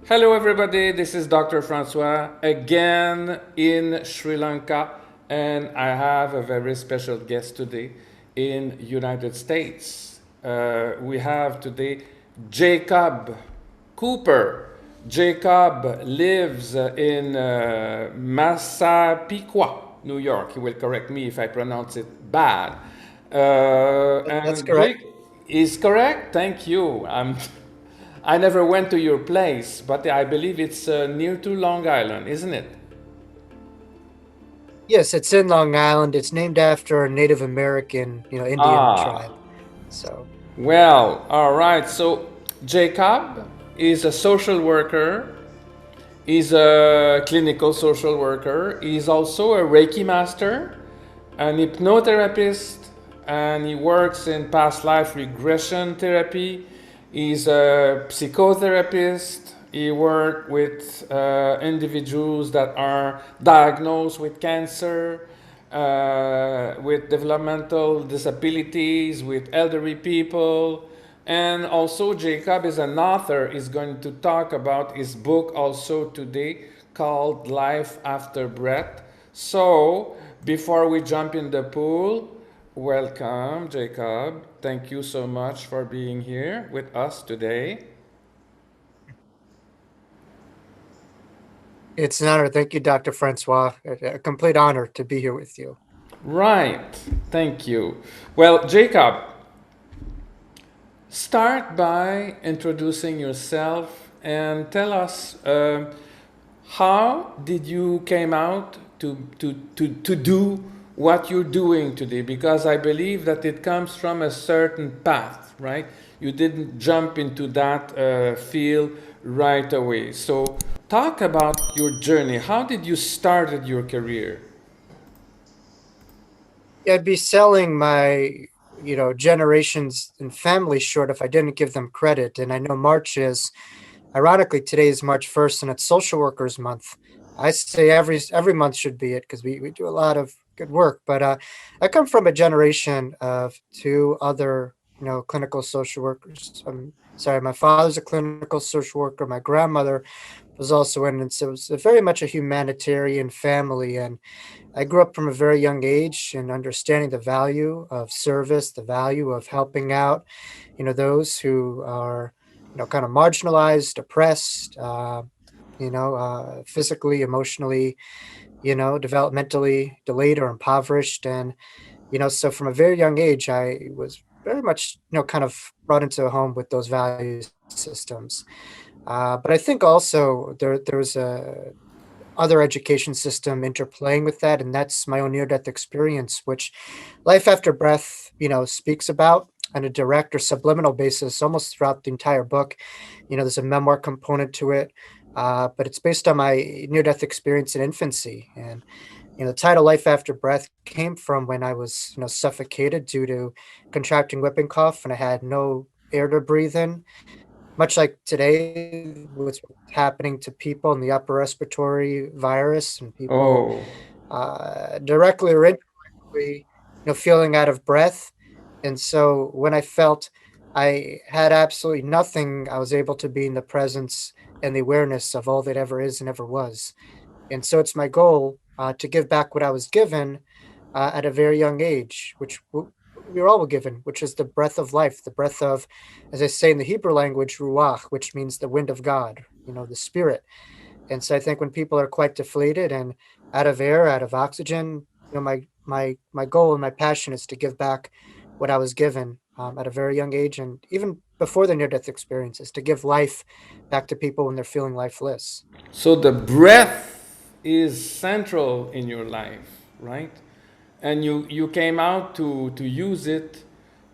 Hello, everybody. This is Dr. Francois again in Sri Lanka, and I have a very special guest today in United States. We have today Jacob Cooper. Jacob lives in Massapequa, New York. He will correct me if I pronounce it bad. That's And correct. Jake is correct. Thank you. I never went to your place, but I believe it's near to Long Island, isn't it? Yes, it's in Long Island. It's named after a Native American, Indian Ah, tribe. So, well, all right. So Jacob is a social worker. He's a clinical social worker. He's also a Reiki master, an hypnotherapist, and he works in past life regression therapy. He's a psychotherapist. He works with individuals that are diagnosed with cancer, with developmental disabilities, with elderly people. And also, Jacob is an author. Is going to talk about his book also today called Life After Breath. So, before we jump in the pool, welcome, Jacob. Thank you so much for being here with us today. it's an honor. Thank you, Dr. Francois. A complete honor to be here with you. Right, thank you. Well, Jacob, start by introducing yourself and tell us how did you came out to do what you're doing today? Because I believe that it comes from a certain path, right? You didn't jump into that field right away. So talk about your journey. How did you started your career? Yeah, I'd be selling my, generations and family short if I didn't give them credit. And I know March is, ironically, today is March 1st, and it's Social Workers Month. I say every month should be it because we do a lot of good work. But I come from a generation of two other clinical social workers. Sorry, my father's a clinical social worker. My grandmother was also in, and so it was very much a humanitarian family. And I grew up from a very young age in understanding the value of service, the value of helping out, those who are, kind of marginalized, oppressed, physically, emotionally, developmentally delayed or impoverished. And, so from a very young age, I was very much, kind of brought into a home with those value systems. But I think also there's a other education system interplaying with that, and that's my own near-death experience, which Life After Breath, speaks about on a direct or subliminal basis almost throughout the entire book. There's a memoir component to it, but it's based on my near-death experience in infancy. And the title Life After Breath came from when I was, suffocated due to contracting whooping cough, and I had no air to breathe in, much like today, what's happening to people in the upper respiratory virus and people Oh, directly or indirectly, feeling out of breath. And so when I felt I had absolutely nothing, I was able to be in the presence and the awareness of all that ever is and ever was. And so it's my goal to give back what I was given at a very young age, which we were all given, which is the breath of life, the breath of, as I say in the Hebrew language, ruach, which means the wind of God, the spirit. And so I think when people are quite deflated and out of air, out of oxygen, my goal and my passion is to give back what I was given at a very young age, and even before the near death experience, is to give life back to people when they're feeling lifeless. so the breath is central in your life, right? And you came out to use it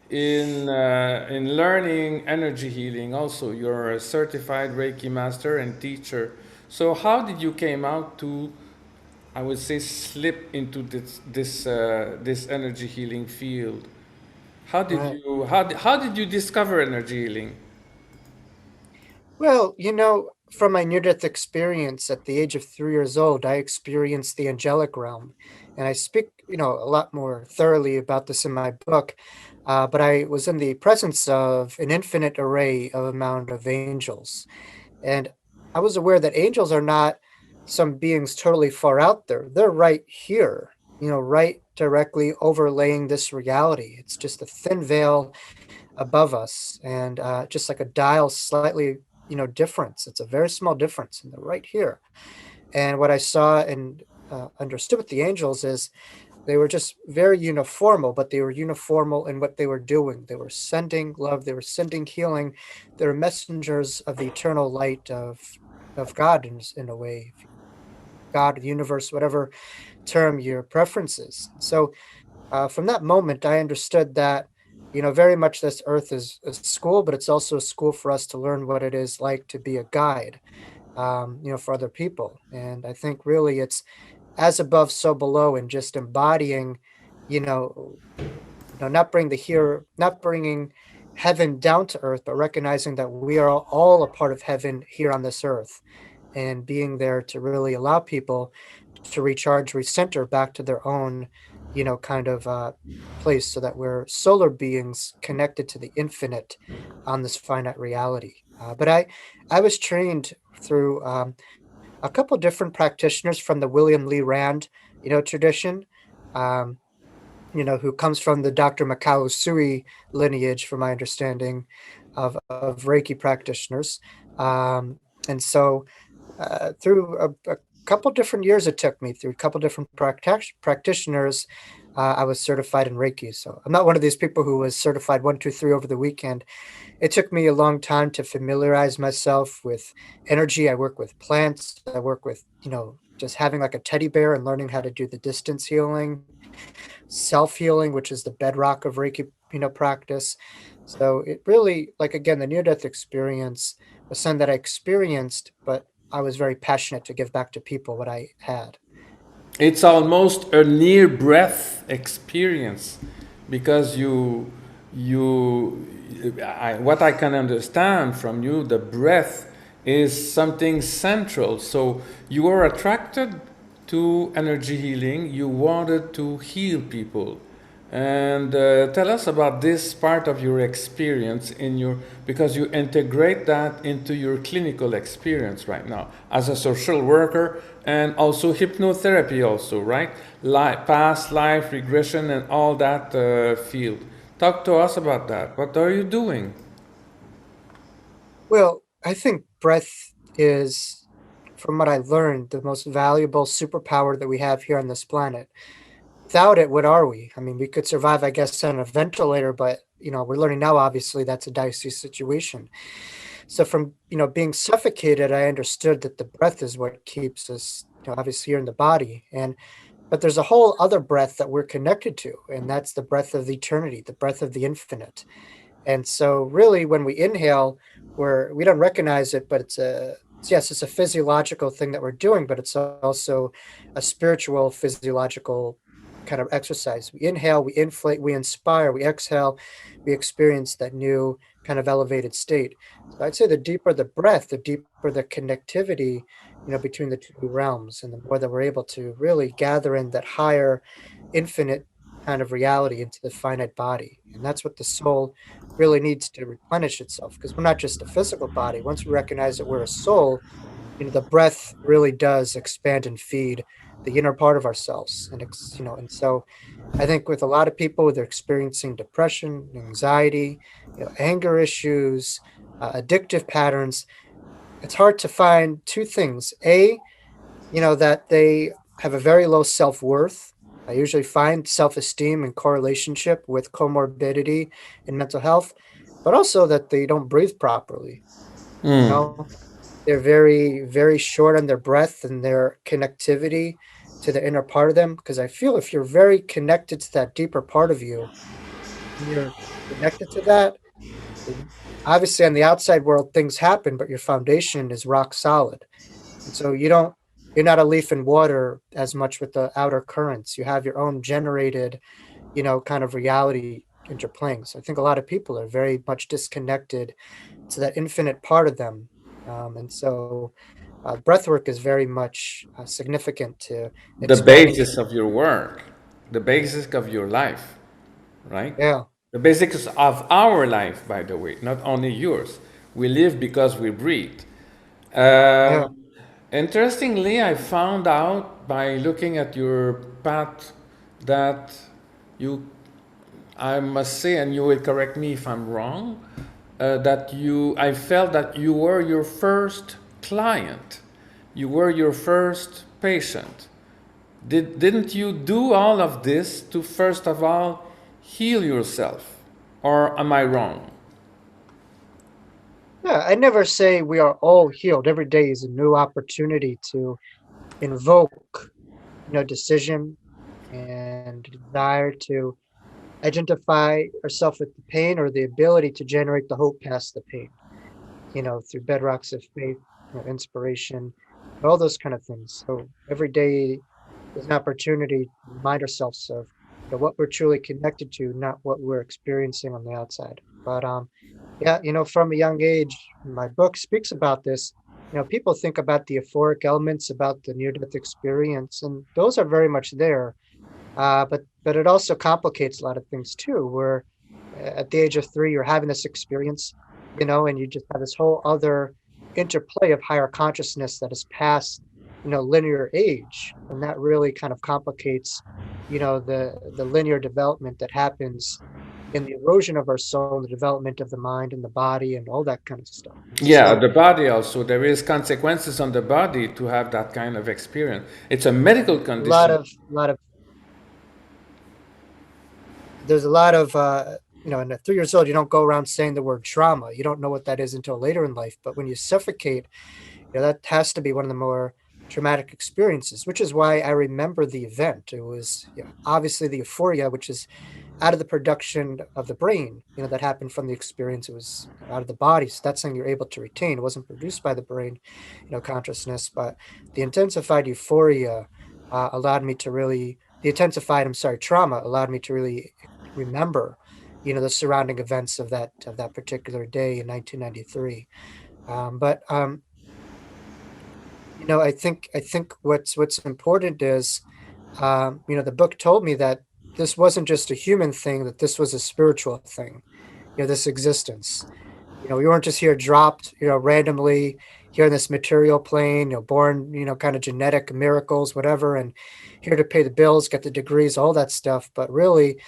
in learning energy healing. Also, you're a certified Reiki master and teacher. So how did you came out to, I would say, slip into this energy healing field? Right. How did you discover energy healing? Well, from my near death experience at the age of 3 years old, I experienced the angelic realm. And I speak, a lot more thoroughly about this in my book. But I was in the presence of an infinite array of amount of angels. And I was aware that angels are not some beings totally far out there. They're right here, right directly overlaying this reality. It's just a thin veil above us, and just like a dial slightly, difference. It's a very small difference, and they're right here. And what I saw and understood with the angels is they were just very uniformal, but they were uniformal in what they were doing. They were sending love, they were sending healing. They were messengers of the eternal light of God in a way. God, the universe, whatever term your preference is. So from that moment, I understood that, very much this earth is a school, but it's also a school for us to learn what it is like to be a guide, for other people. And I think really it's as above, so below, and just embodying, you know, not bring the here, not bringing heaven down to earth, but recognizing that we are all a part of heaven here on this earth, and being there to really allow people to recharge, recenter back to their own, kind of place, so that we're solar beings connected to the infinite on this finite reality. But I was trained through a couple different practitioners from the William Lee Rand, tradition, um, who comes from the Dr. Mikao Usui lineage, from my understanding, of Reiki practitioners. And so, through a couple different years, it took me through a couple different practitioners. I was certified in Reiki. So I'm not one of these people who was certified one, two, three over the weekend. It took me a long time to familiarize myself with energy. I work with plants. I work with, just having like a teddy bear and learning how to do the distance healing, self healing, which is the bedrock of Reiki, practice. So it really, like, again, the near death experience was something that I experienced, but I was very passionate to give back to people what I had. It's almost a near breath experience because what I can understand from you, the breath is something central. So you are attracted to energy healing, you wanted to heal people. And tell us about this part of your experience in your, because you integrate that into your clinical experience right now as a social worker, and also hypnotherapy also, right? Past life regression and all that field. Talk to us about that. What are you doing? Well, I think breath is, from what I learned, the most valuable superpower that we have here on this planet. Without it, what are we? I mean, we could survive, I guess, on a ventilator, but we're learning now, obviously, that's a dicey situation. So from, being suffocated, I understood that the breath is what keeps us, obviously here in the body. But there's a whole other breath that we're connected to, and that's the breath of eternity, the breath of the infinite. And so really when we inhale, we don't recognize it, but yes, it's a physiological thing that we're doing, but it's also a spiritual physiological kind of exercise. We inhale, we inflate, we inspire, we exhale, we experience that new kind of elevated state. So I'd say the deeper the breath, the deeper the connectivity, between the two realms, and the more that we're able to really gather in that higher infinite kind of reality into the finite body. And that's what the soul really needs to replenish itself, because we're not just a physical body. Once we recognize that we're a soul, the breath really does expand and feed the inner part of ourselves. And so I think with a lot of people, they're experiencing depression, anxiety, anger issues, addictive patterns. It's hard to find two things. That they have a very low self-worth. I usually find self-esteem in correlationship with comorbidity and mental health, but also that they don't breathe properly. You know, they're very, very short on their breath and their connectivity to the inner part of them. Because I feel if you're very connected to that deeper part of you, and you're connected to that, then obviously on the outside world things happen, but your foundation is rock solid. And so you're not a leaf in water as much with the outer currents. You have your own generated, kind of reality interplaying. So I think a lot of people are very much disconnected to that infinite part of them. And so breath work is very much significant to The expanding. basis of your work, the basis of your life, right? Yeah. The basics of our life, by the way, not only yours. We live because we breathe. Yeah. Um, Interestingly, I found out by looking at your path that you, I must say, and you will correct me if I'm wrong, that I felt that you were your first client. You were your first patient. Didn't you do all of this to first of all heal yourself? Or am I wrong? Yeah, I never say we are all healed. Every day is a new opportunity to invoke, decision and desire to identify ourselves with the pain or the ability to generate the hope past the pain, through bedrocks of faith, inspiration, all those kind of things. So every day is an opportunity to remind ourselves of what we're truly connected to, not what we're experiencing on the outside. But yeah, from a young age, my book speaks about this. People think about the euphoric elements, about the near-death experience, and those are very much there. But it also complicates a lot of things too, where at the age of 3, you're having this experience, and you just have this whole other interplay of higher consciousness that is past, linear age, and that really kind of complicates, the linear development that happens in the erosion of our soul, the development of the mind and the body, and all that kind of stuff. Yeah, So the body also. There is consequences on the body to have that kind of experience. It's a medical a lot condition. of a lot of there's a lot of and at 3 years old you don't go around saying the word trauma. You don't know what that is until later in life. But when you suffocate, that has to be one of the more traumatic experiences, which is why I remember the event. It was, obviously the euphoria, which is out of the production of the brain, that happened from the experience. It was out of the body. So that's something you're able to retain. It wasn't produced by the brain, consciousness, but the intensified euphoria allowed me to really, the intensified, I'm sorry, trauma allowed me to really remember, the surrounding events of that particular day in 1993. But I think what's important is, the book told me that this wasn't just a human thing, that this was a spiritual thing, this existence. We weren't just here dropped, randomly here in this material plane, born, kind of genetic miracles, whatever, and here to pay the bills, get the degrees, all that stuff. But really,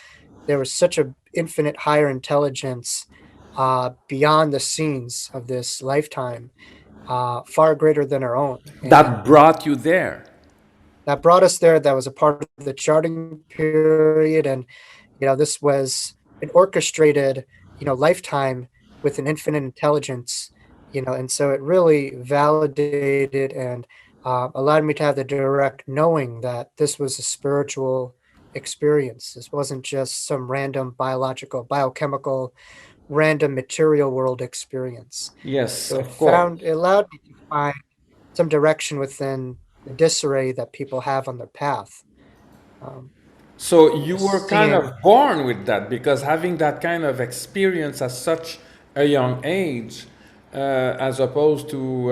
there was such a infinite higher intelligence beyond the scenes of this lifetime, far greater than our own. And That brought you there. that brought us there. That was a part of the charting period. And, this was an orchestrated, lifetime with an infinite intelligence, and so it really validated and allowed me to have the direct knowing that this was a spiritual experience. This wasn't just some random biological, biochemical, random material world experience. Yes, So of course. it allowed me to find some direction within the disarray that people have on their path. Um, So you were kind Seeing, of born with that because having that kind of experience at such a young age, as opposed to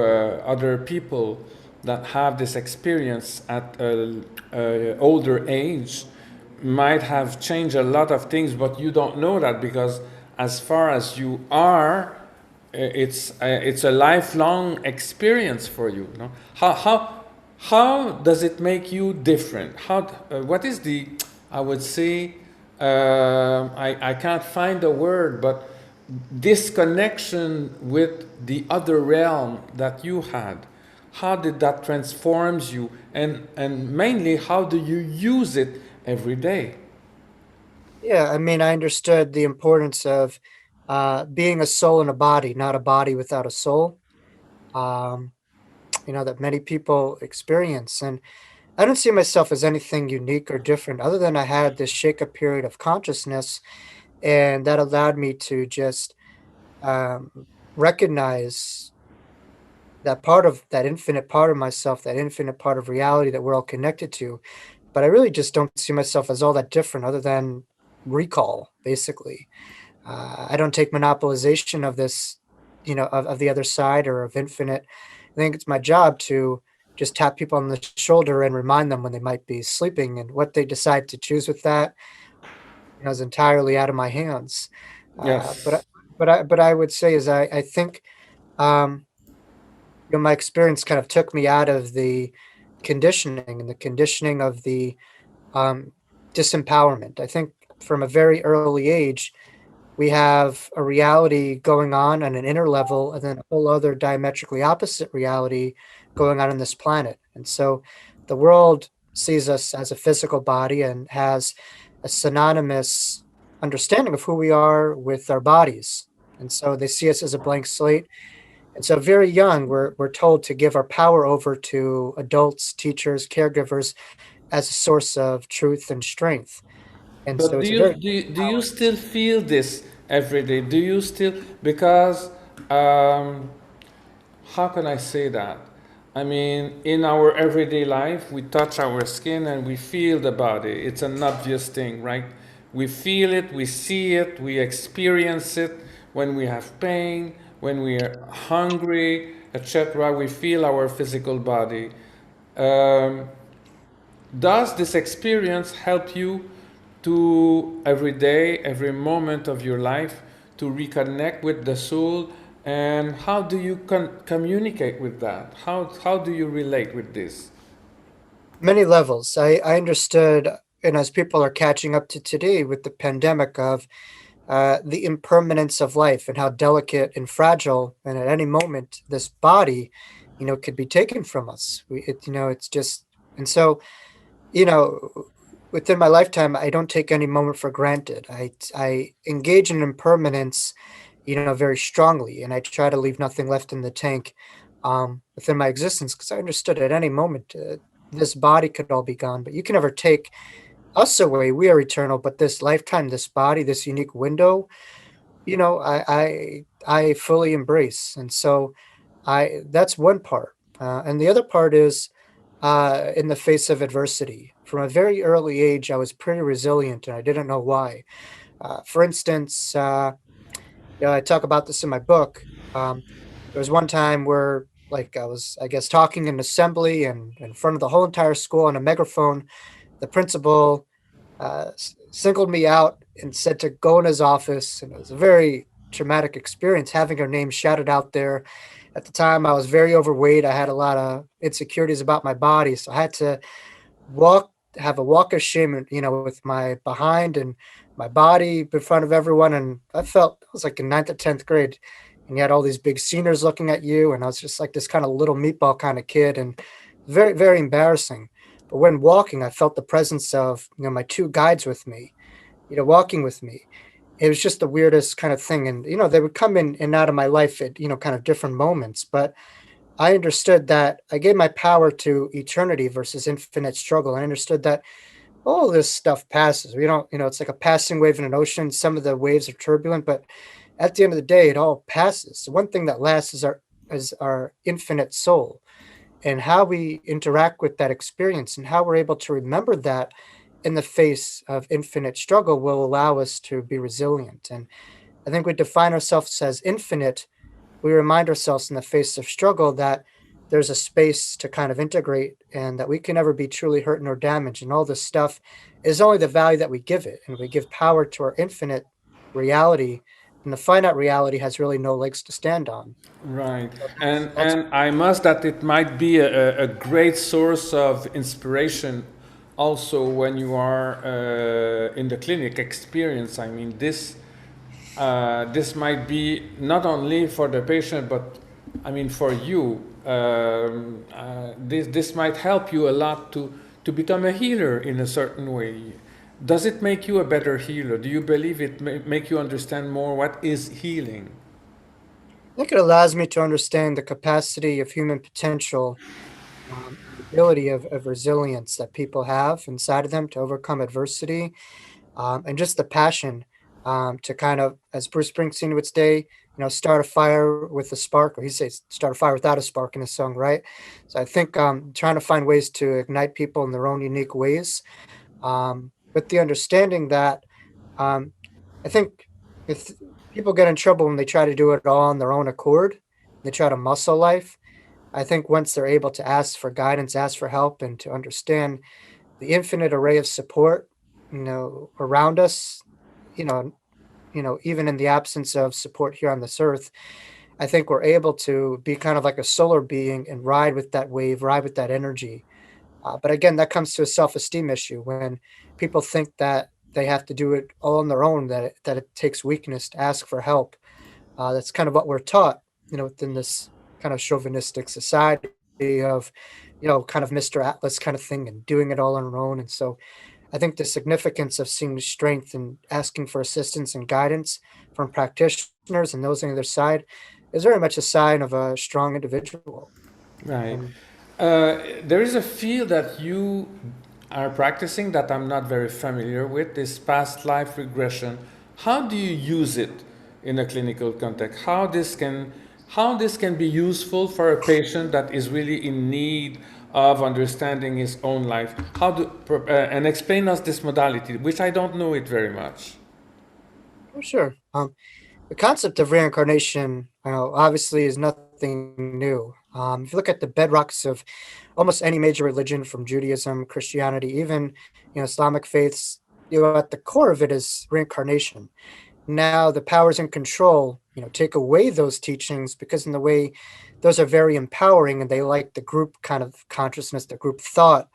other people that have this experience at a older age, might have changed a lot of things, but you don't know that because as far as you are, it's a lifelong experience for you. No? How does it make you different? What is the, I would say, I can't find the word, but disconnection with the other realm that you had. How did that transforms you, and mainly how do you use it every day? yeah, I mean, I understood the importance of being a soul in a body, not a body without a soul. Um, that many people experience, and I don't see myself as anything unique or different, other than I had this shake-up period of consciousness, and that allowed me to just recognize that part of that infinite part of myself, that infinite part of reality that we're all connected to. But I really just don't see myself as all that different other than recall, basically. I don't take monopolization of this, of the other side or of infinite. I think it's my job to just tap people on the shoulder and remind them when they might be sleeping, and what they decide to choose with that, is entirely out of my hands. Uh, but I- Yes. but I would say is I think um, my experience kind of took me out of the conditioning and the conditioning of the um, disempowerment. I think from a very early age, we have a reality going on an inner level, and then a whole other diametrically opposite reality going on this planet. And so the world sees us as a physical body and has a synonymous understanding of who we are with our bodies. And so they see us as a blank slate. And so very young, we're told to give our power over to adults, teachers, caregivers as a source of truth and strength. And so But it's a very do you still feel this every day? Do you still, because um, how can I say that? I mean, in our everyday life, we touch our skin and we feel the body. It's an obvious thing, right? We feel it, we see it, we experience it when we have pain, when we are hungry, etc. We feel our physical body. Um, does this experience help you to every day, every moment of your life to reconnect with the soul? And how do you communicate with that? How do you relate with this? many levels. I understood, and as people are catching up to today with the pandemic of the impermanence of life and how delicate and fragile, and at any moment this body, could be taken from us. It's just, and so you know, within my lifetime, I don't take any moment for granted. I engage in impermanence, very strongly, and I try to leave nothing left in the tank within my existence because I understood at any moment this body could all be gone, but you can never take us away. We are eternal, but this lifetime, this body, this unique window, I fully embrace, and so I that's one part, and the other part is in the face of adversity. From a very early age, I was pretty resilient, and I didn't know why. For instance, I talk about this in my book. There was one time where, like, I was, I guess, talking in assembly and in front of the whole entire school on a megaphone. The principal singled me out and said to go in his office, and it was a very traumatic experience having her name shouted out there. At the time, I was very overweight. I had a lot of insecurities about my body, so I had to walk have a walk of shame, with my behind and my body in front of everyone. And I was like in ninth or 10th grade, and you had all these big seniors looking at you, and I was just like this kind of little meatball kind of kid, and very, very embarrassing. But when walking, I felt the presence of, my two guides with me, walking with me. It was just the weirdest kind of thing. And, they would come in and out of my life at, kind of different moments. But I understood that I gave my power to eternity versus infinite struggle. I understood that all this stuff passes. We don't, it's like a passing wave in an ocean. Some of the waves are turbulent, but at the end of the day, it all passes. The one thing that lasts is our infinite soul, and how we interact with that experience and how we're able to remember that in the face of infinite struggle will allow us to be resilient. And I think we define ourselves as infinite. We remind ourselves in the face of struggle that there's a space to kind of integrate and that we can never be truly hurt nor damaged. And all this stuff is only the value that we give it. And we give power to our infinite reality. And the finite reality has really no legs to stand on. Right, So that's and I must that it might be a great source of inspiration, also when you are in the clinic experience. I mean, this might be not only for the patient, but I mean for you. This might help you a lot to become a healer in a certain way. Does it make you a better healer? Do you believe it make you understand more what is healing? I think it allows me to understand the capacity of human potential, the ability of resilience that people have inside of them to overcome adversity, and just the passion to kind of, as Bruce Springsteen would say, start a fire with a spark, or he says, start a fire without a spark in his song, right? So I think trying to find ways to ignite people in their own unique ways, with the understanding that um, I think if people get in trouble when they try to do it all on their own accord, they try to muscle life. I think once they're able to ask for guidance, ask for help, and to understand the infinite array of support, around us, you know, even in the absence of support here on this earth, I think we're able to be kind of like a solar being and ride with that wave, ride with that energy. But again, that comes to a self-esteem issue when people think that they have to do it all on their own, that it takes weakness to ask for help. That's kind of what we're taught, within this kind of chauvinistic society of, kind of Mr. Atlas kind of thing and doing it all on our own. And so I think the significance of seeing strength and asking for assistance and guidance from practitioners and those on either side is very much a sign of a strong individual. Right. And There is a field that you are practicing that I'm not very familiar with, this past life regression. How do you use it in a clinical context? How this can be useful for a patient that is really in need of understanding his own life? And explain us this modality, which I don't know it very much. oh, sure. The concept of reincarnation, obviously is nothing new. If you look at the bedrocks of almost any major religion, from Judaism, Christianity, even Islamic faiths, at the core of it is reincarnation. Now the powers in control, take away those teachings because in the way those are very empowering and they like the group kind of consciousness, the group thought,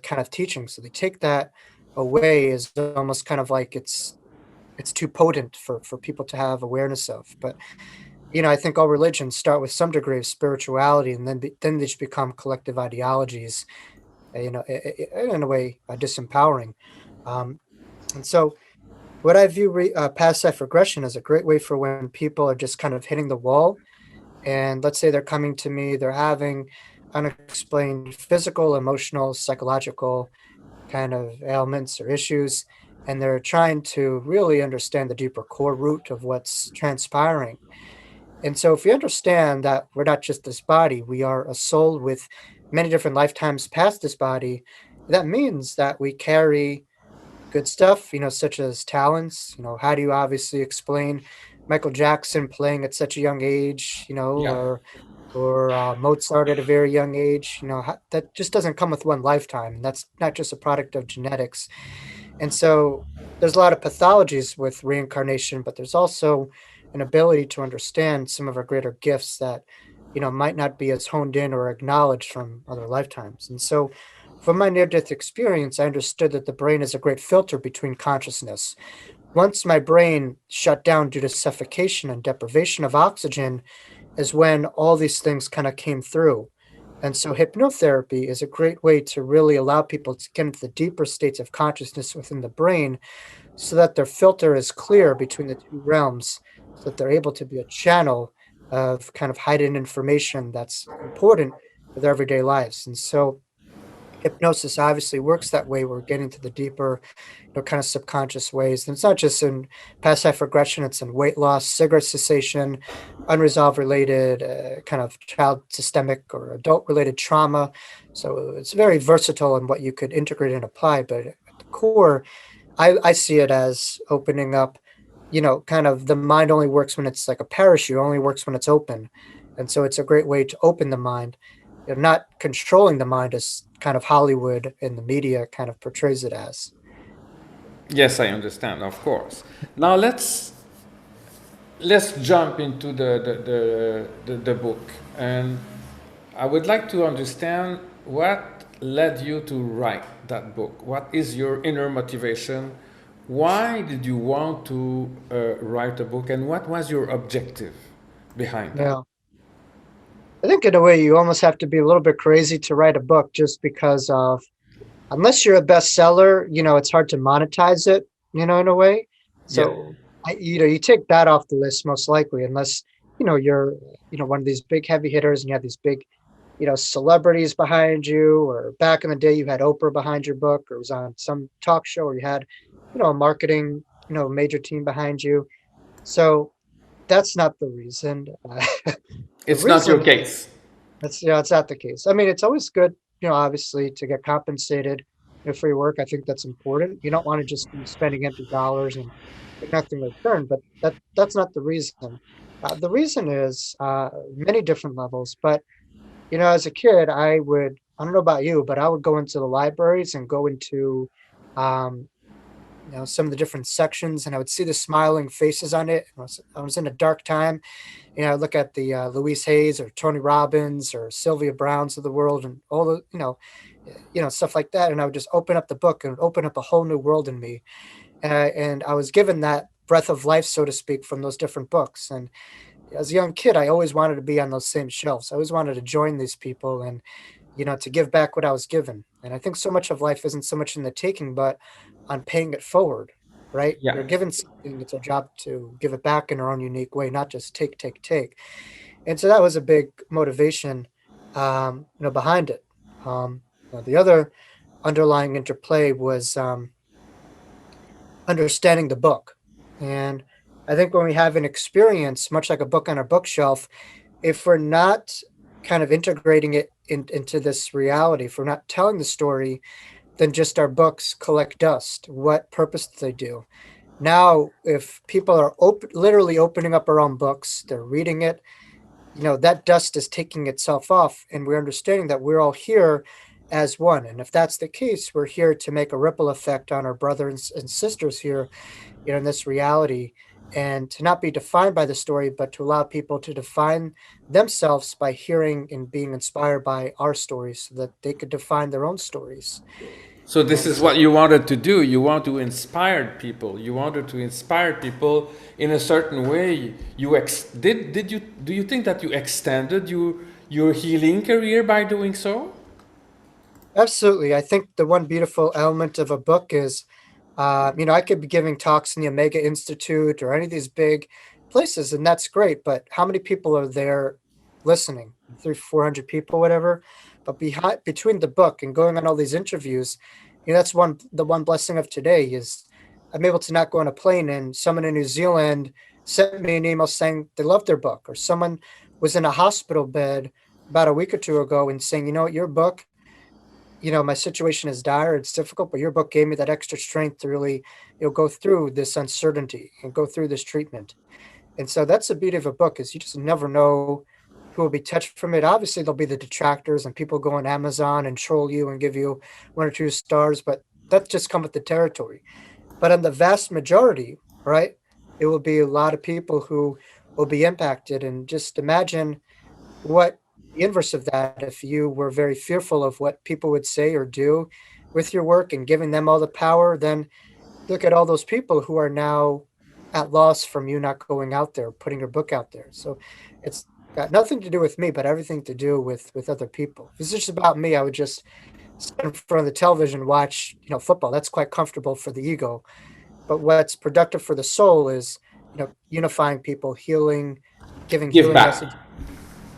kind of teaching. So they take that away as almost kind of like it's too potent for people to have awareness of. But I think all religions start with some degree of spirituality, and then they just become collective ideologies. In a way, disempowering. Um, and so, what I view past life regression as a great way for when people are just kind of hitting the wall, and let's say they're coming to me, they're having unexplained physical, emotional, psychological kind of ailments or issues, and they're trying to really understand the deeper core root of what's transpiring. And so, if we understand that we're not just this body, we are a soul with many different lifetimes past this body, that means that we carry good stuff, such as talents. How do you obviously explain Michael Jackson playing at such a young age, Yeah. or Mozart at a very young age? That just doesn't come with one lifetime. And that's not just a product of genetics. And so there's a lot of pathologies with reincarnation, but there's also an ability to understand some of our greater gifts that, might not be as honed in or acknowledged from other lifetimes. And so from my near death experience, I understood that the brain is a great filter between consciousness. Once my brain shut down due to suffocation and deprivation of oxygen, is when all these things kind of came through. And so hypnotherapy is a great way to really allow people to get into the deeper states of consciousness within the brain so that their filter is clear between the two realms, so that they're able to be a channel of kind of hidden information that's important for their everyday lives. And so hypnosis obviously works that way. We're getting to the deeper, kind of subconscious ways. And it's not just in past life regression, it's in weight loss, cigarette cessation, unresolved related kind of child systemic or adult related trauma. So it's very versatile in what you could integrate and apply. But at the core, I see it as opening up, kind of the mind only works when it's like a parachute, only works when it's open. And so it's a great way to open the mind, not controlling the mind as kind of Hollywood and the media kind of portrays it as. Yes, I understand, of course. Now let's jump into the book. And I would like to understand what led you to write that book. What is your inner motivation? Why did you want to write a book, and what was your objective behind that? Yeah. I think in a way you almost have to be a little bit crazy to write a book just because of unless you're a bestseller, it's hard to monetize it, in a way. Yeah. So you take that off the list most likely, unless, you're, one of these big heavy hitters and you have these big, celebrities behind you, or back in the day you had Oprah behind your book, or it was on some talk show, or you had, a marketing, major team behind you. So that's not the reason. The It's not your reason case. it's not the case. I mean, it's always good, obviously to get compensated, for your work. I think that's important. You don't want to just be spending empty dollars and get nothing in return, but that's not the reason. The reason is many different levels. But as a kid, I don't know about you, but I would go into the libraries and go into um, some of the different sections, and I would see the smiling faces on it. I was in a dark time. I look at the Louise Hayes or Tony Robbins or Sylvia Browns of the world, and all the stuff like that. And I would just open up the book and open up a whole new world in me. And I was given that breath of life, so to speak, from those different books. And as a young kid, I always wanted to be on those same shelves. I always wanted to join these people and to give back what I was given. And I think so much of life isn't so much in the taking, but on paying it forward, right? Yeah. We're given something, it's our job to give it back in our own unique way, not just take, take, take. And so that was a big motivation, behind it. The other underlying interplay was understanding the book. And I think when we have an experience, much like a book on our bookshelf, if we're not kind of integrating it into this reality, if we're not telling the story, then just our books collect dust. What purpose do they do? Now, if people are literally opening up our own books, they're reading it, that dust is taking itself off, and we're understanding that we're all here as one. And if that's the case, we're here to make a ripple effect on our brothers and sisters here, in this reality, and to not be defined by the story, but to allow people to define themselves by hearing and being inspired by our stories so that they could define their own stories. So this And is so, what you wanted to do. You want to inspire people. You wanted to inspire people in a certain way. Did you do you think that you extended your healing career by doing so? absolutely. I think the one beautiful element of a book is, I could be giving talks in the Omega Institute or any of these big places, and that's great. But how many people are there listening? 400 people, whatever. But between the book and going on all these interviews, that's the one blessing of today is I'm able to not go on a plane and someone in New Zealand sent me an email saying they loved their book, or someone was in a hospital bed about a week or two ago and saying, what, your book, my situation is dire, it's difficult, but your book gave me that extra strength to really, go through this uncertainty and go through this treatment. And so that's the beauty of a book is you just never know who will be touched from it. Obviously, there'll be the detractors and people go on Amazon and troll you and give you 1 or 2 stars, but that just come with the territory. But on the vast majority, right, it will be a lot of people who will be impacted. And just imagine what the inverse of that, if you were very fearful of what people would say or do with your work and giving them all the power, then look at all those people who are now at loss from you not going out there, putting your book out there. So it's got nothing to do with me, but everything to do with other people. If it's just about me, I would just sit in front of the television, watch, football. That's quite comfortable for the ego. But what's productive for the soul is, unifying people, healing, giving Give healing back. messages,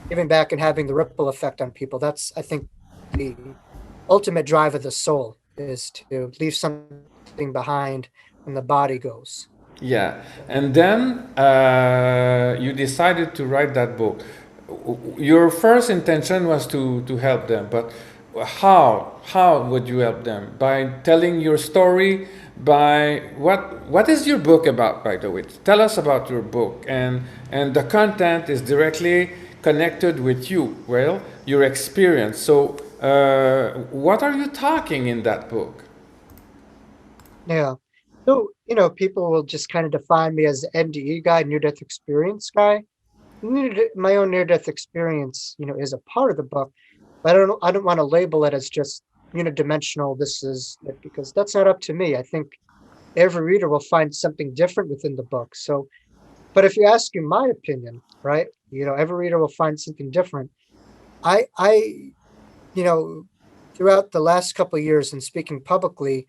giving back and having the ripple effect on people. That's, I think, the ultimate drive of the soul is to leave something behind when the body goes. Yeah, and then you decided to write that book. Your first intention was to help them, but how would you help them? By telling your story, by what is your book about, by the way? Tell us about your book, and the content is directly connected with you, well, your experience. So what are you talking in that book? Yeah. So, people will just kind of define me as the NDE guy, near death experience guy. My own near death experience, is a part of the book, but I don't want to label it as just unidimensional. This is it, because that's not up to me. I think every reader will find something different within the book. So, but if you ask in my opinion, right, every reader will find something different. I, you know, throughout the last couple of years and speaking publicly,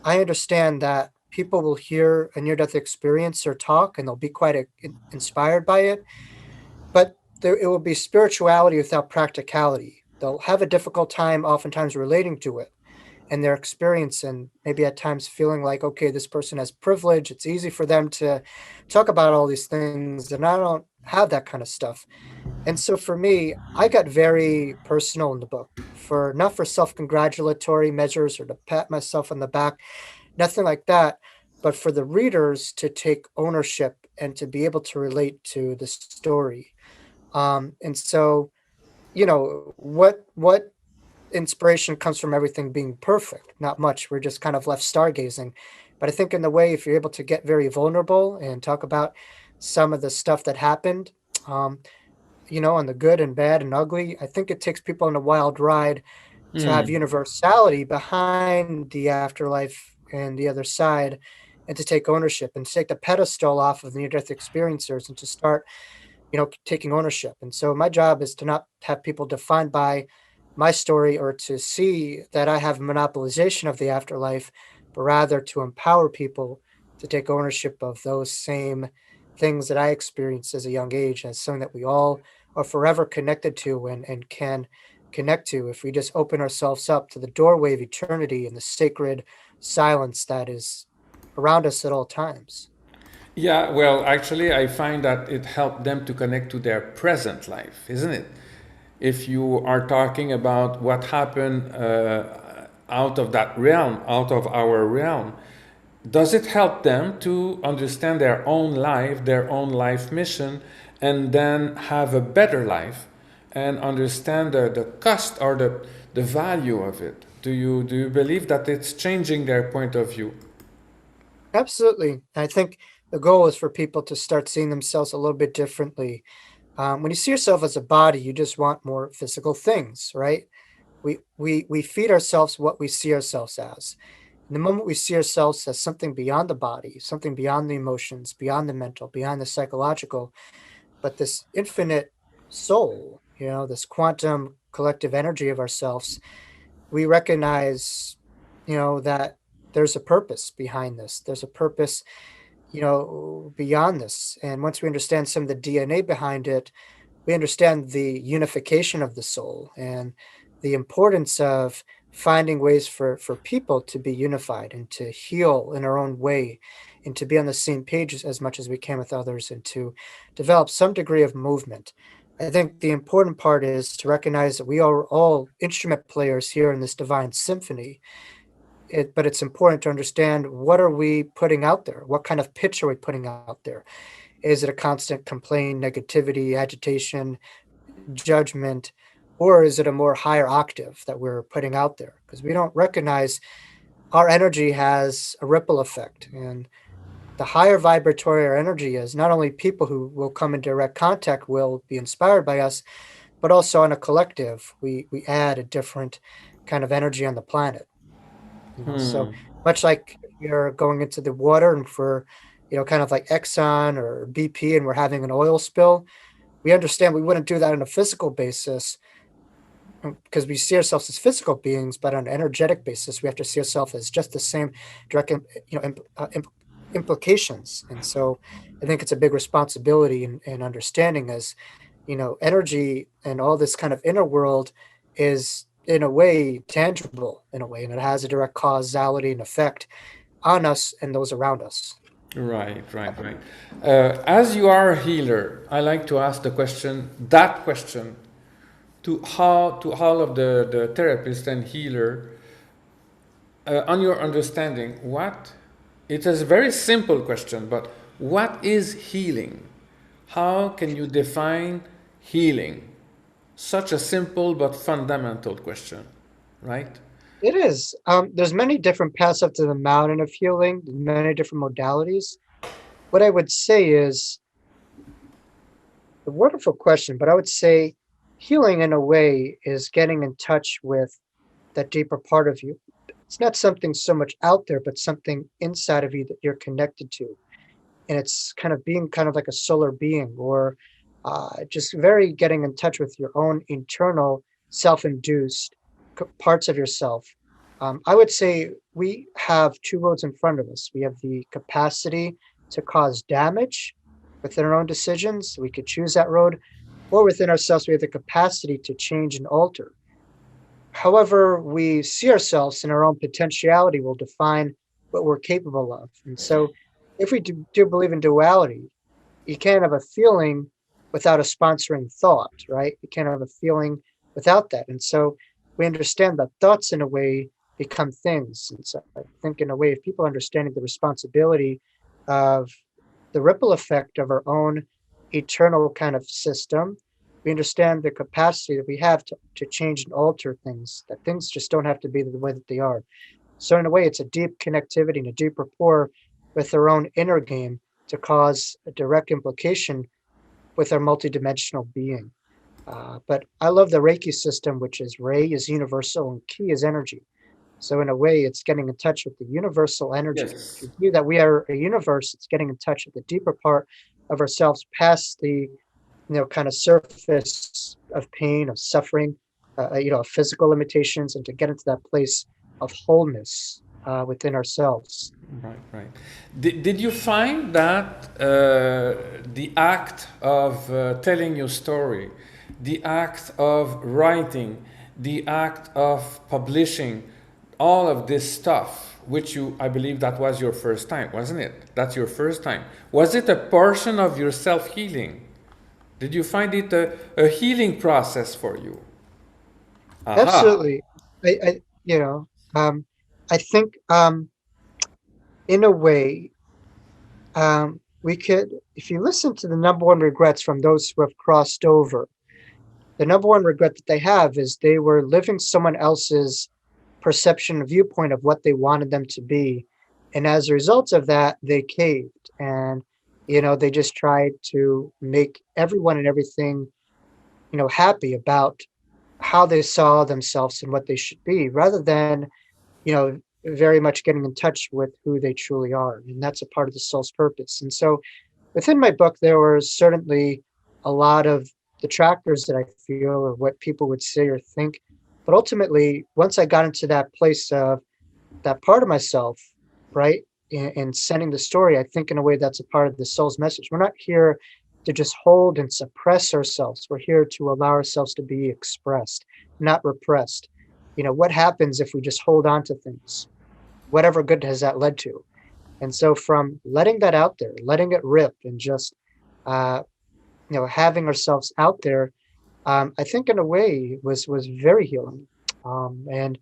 I understand that people will hear a near death experience or talk and they'll be quite inspired by it, but it will be spirituality without practicality. They'll have a difficult time oftentimes relating to it and their experience, and maybe at times feeling like, okay, this person has privilege. It's easy for them to talk about all these things, and I don't have that kind of stuff. And so for me, I got very personal in the book, for not for self-congratulatory measures or to pat myself on the back, nothing like that, but for the readers to take ownership and to be able to relate to the story. And so, what inspiration comes from everything being perfect? Not much. We're just kind of left stargazing. But I think in the way, if you're able to get very vulnerable and talk about some of the stuff that happened, um, on the good and bad and ugly, I think it takes people on a wild ride to have Hmm. universality behind the afterlife and the other side, and to take ownership and take the pedestal off of the near-death experiencers and to start, taking ownership. And so my job is to not have people defined by my story or to see that I have monopolization of the afterlife, but rather to empower people to take ownership of those same things that I experienced as a young age as something that we all are forever connected to and can connect to if we just open ourselves up to the doorway of eternity and the sacred silence that is around us at all times. Yeah, well, actually, I find that it helped them to connect to their present life, isn't it? If you are talking about what happened out of that realm, out of our realm, does it help them to understand their own life mission, and then have a better life and understand the cost or the value of it? Do you believe that it's changing their point of view? Absolutely. I think the goal is for people to start seeing themselves a little bit differently. When you see yourself as a body, you just want more physical things, right? We feed ourselves what we see ourselves as. And the moment we see ourselves as something beyond the body, something beyond the emotions, beyond the mental, beyond the psychological, but this infinite soul, this quantum collective energy of ourselves, we recognize, that there's a purpose behind this. There's a purpose, beyond this. And once we understand some of the DNA behind it, we understand the unification of the soul and the importance of finding ways for people to be unified and to heal in our own way and to be on the same page as much as we can with others and to develop some degree of movement. I think the important part is to recognize that we are all instrument players here in this divine symphony. But it's important to understand, what are we putting out there? What kind of pitch are we putting out there? Is it a constant complaint, negativity, agitation, judgment, or is it a more higher octave that we're putting out there? Because we don't recognize our energy has a ripple effect. And the higher vibratory our energy is, not only people who will come in direct contact will be inspired by us, but also on a collective, we add a different kind of energy on the planet. So Hmm. much like if you're going into the water and for, kind of like Exxon or BP and we're having an oil spill, we understand we wouldn't do that on a physical basis, because we see ourselves as physical beings, but on an energetic basis, we have to see ourselves as just the same direct, implications. And so I think it's a big responsibility and understanding as, energy and all this kind of inner world is in a way tangible in a way, and it has a direct causality and effect on us and those around us. Right, right, right. As you are a healer, I like to ask that question to all of the therapists and healer, on your understanding, what it is a very simple question, but what is healing? How can you define healing? Such a simple but fundamental question, right? It is. There's many different paths up to the mountain of healing, many different modalities. What I would say is a wonderful question, but I would say healing in a way is getting in touch with that deeper part of you. It's not something so much out there, but something inside of you that you're connected to. And it's kind of being kind of like a solar being, or just very getting in touch with your own internal self-induced parts of yourself. I would say we have two roads in front of us. We have the capacity to cause damage within our own decisions. We could choose that road, or within ourselves, we have the capacity to change and alter. However we see ourselves and our own potentiality will define what we're capable of. And so if we do believe in duality, you can't have a feeling without a sponsoring thought, right? You can't have a feeling without that. And so we understand that thoughts in a way become things. And so I think in a way, if people understanding the responsibility of the ripple effect of our own eternal kind of system, we understand the capacity that we have to change and alter things, that things just don't have to be the way that they are. So in a way, it's a deep connectivity and a deep rapport with their own inner game to cause a direct implication with our multidimensional being. But I love the Reiki system, which is Rei is universal and Ki is energy. So in a way, it's getting in touch with the universal energy. If you Yes. view that we are a universe, it's getting in touch with the deeper part of ourselves, past the kind of surface of pain, of suffering, of physical limitations, and to get into that place of wholeness within ourselves. Right, right. Did you find that the act of telling your story, the act of writing, the act of publishing, all of this stuff, which you, I believe that was your first time, wasn't it? That's your first time. Was it a portion of your self healing? Did you find it a healing process for you? Aha. Absolutely. I um, I think in a way, we could, if you listen to the number one regrets from those who have crossed over, the number one regret that they have is they were living someone else's perception and viewpoint of what they wanted them to be. And as a result of that, they caved and, they just tried to make everyone and everything, happy about how they saw themselves and what they should be rather than, very much getting in touch with who they truly are. And that's a part of the soul's purpose. And so within my book, there were certainly a lot of detractors that I feel or what people would say or think. But ultimately, once I got into that place of that part of myself, right, and sending the story, I think in a way that's a part of the soul's message. We're not here to just hold and suppress ourselves. We're here to allow ourselves to be expressed, not repressed. What happens if we just hold on to things? Whatever good has that led to? And so from letting that out there, letting it rip and just, uh, having ourselves out there, I think in a way was very healing. And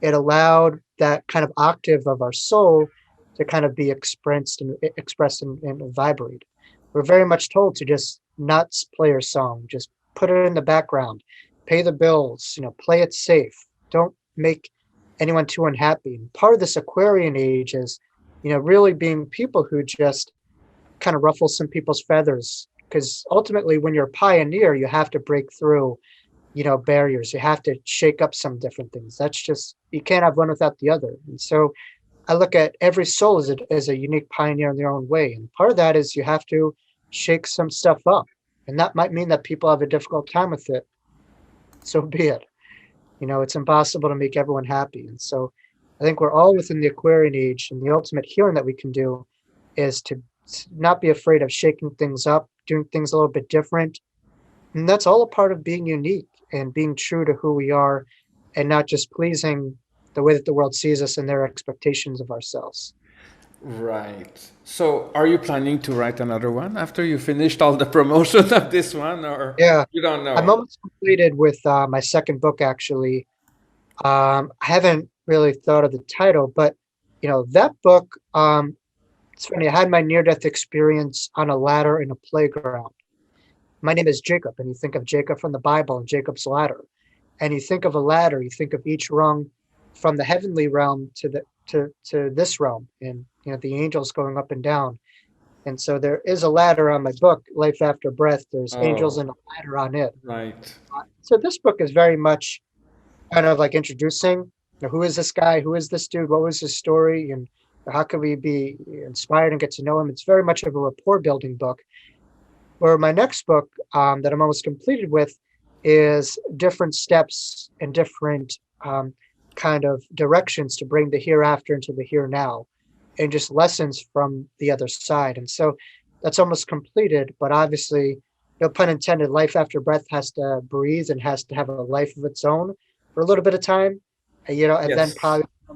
it allowed that kind of octave of our soul to kind of be expressed and vibrate. We're very much told to just not play our song, just put it in the background, pay the bills, play it safe. Don't make anyone too unhappy. And part of this Aquarian age is, really being people who just kind of ruffle some people's feathers. Because ultimately, when you're a pioneer, you have to break through barriers. You have to shake up some different things. That's just, you can't have one without the other. And so I look at every soul as a unique pioneer in their own way. And part of that is you have to shake some stuff up. And that might mean that people have a difficult time with it. So be it. It's impossible to make everyone happy. And so I think we're all within the Aquarian age. And the ultimate healing that we can do is to not be afraid of shaking things up, doing things a little bit different. And that's all a part of being unique and being true to who we are and not just pleasing the way that the world sees us and their expectations of ourselves. Right. So, are you planning to write another one after you finished all the promotion of this one, or Yeah, you don't I'm know? almost completed with my second book, actually. I haven't really thought of the title, but that book, it's funny. I had my near-death experience on a ladder in a playground. My name is Jacob, and you think of Jacob from the Bible and Jacob's ladder. And you think of a ladder, you think of each rung from the heavenly realm to this realm, and the angels going up and down. And so there is a ladder on my book, Life After Breath. There's angels Oh, and a ladder on it. right. So this book is very much kind of like introducing, who is this guy? Who is this dude? What was his story? And how can we be inspired and get to know him? It's very much of a rapport building book. Where my next book that I'm almost completed with is different steps and different kind of directions to bring the hereafter into the here now and just lessons from the other side. And so that's almost completed, but obviously, no pun intended, life after breath has to breathe and has to have a life of its own for a little bit of time. And then Yes. probably the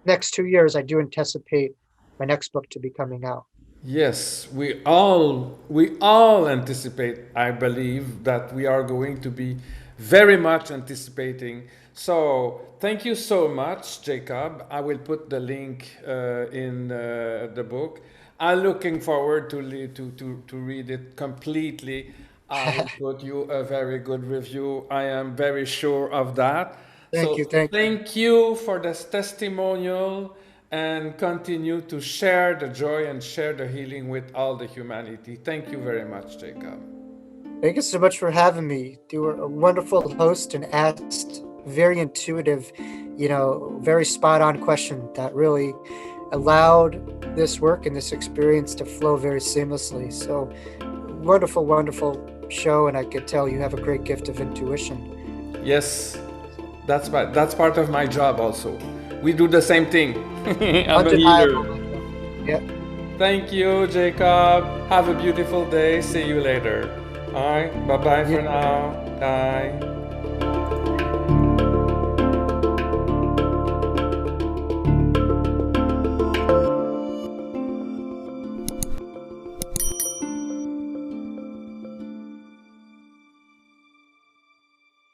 next 2 years, I do anticipate my next book to be coming out. Yes, we all anticipate, I believe, that we are going to be very much anticipating. So thank you so much, Jacob. I will put the link in the book. I'm looking forward to read it completely. I will put you a very good review. I am very sure of that. Thank So you. Thank you. thank you for this testimonial and continue to share the joy and share the healing with all the humanity. Thank you very much, Jacob. Thank you so much for having me. You were a wonderful host and asked very intuitive, very spot on question that really allowed this work and this experience to flow very seamlessly. So wonderful, wonderful show. And I could tell you have a great gift of intuition. Yes, that's part of my job also. We do the same thing. I'm a Undeniable. healer. Yeah. Thank you, Jacob. Have a beautiful day. See you later. All right. Bye bye You for now. Bye.